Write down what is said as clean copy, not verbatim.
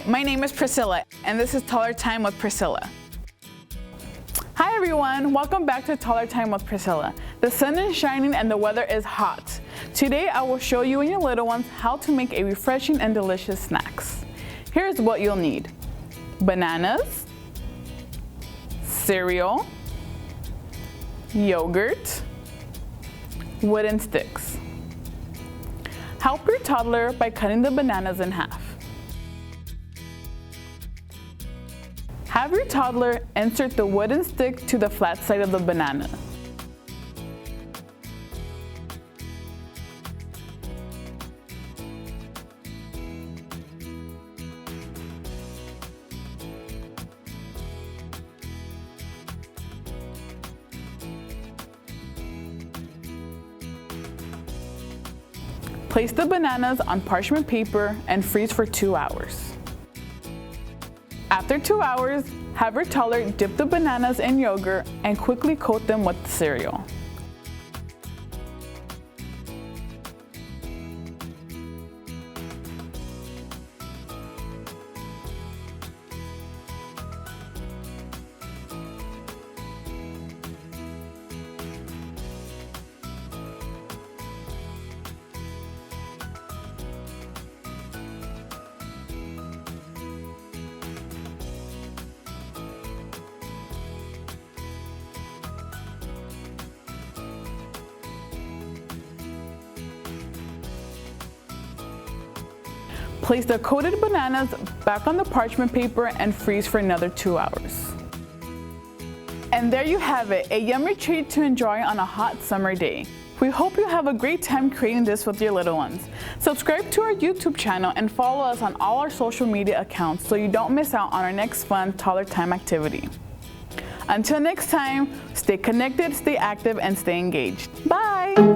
my name is Priscilla, and this is Toddler Time with Priscilla. Hi everyone, welcome back to Toddler Time with Priscilla. The sun is shining and the weather is hot. Today I will show you and your little ones how to make a refreshing and delicious snacks. Here's what you'll need: bananas, cereal, yogurt, wooden sticks. Help your toddler by cutting the bananas in half. Have your toddler insert the wooden stick to the flat side of the banana. Place the bananas on parchment paper and freeze for 2 hours. After 2 hours, have your toddler dip the bananas in yogurt and quickly coat them with the cereal. Place the coated bananas back on the parchment paper and freeze for another 2 hours. And there you have it, a yummy treat to enjoy on a hot summer day. We hope you have a great time creating this with your little ones. Subscribe to our YouTube channel and follow us on all our social media accounts so you don't miss out on our next fun Toddler Time activity. Until next time, stay connected, stay active, and stay engaged. Bye!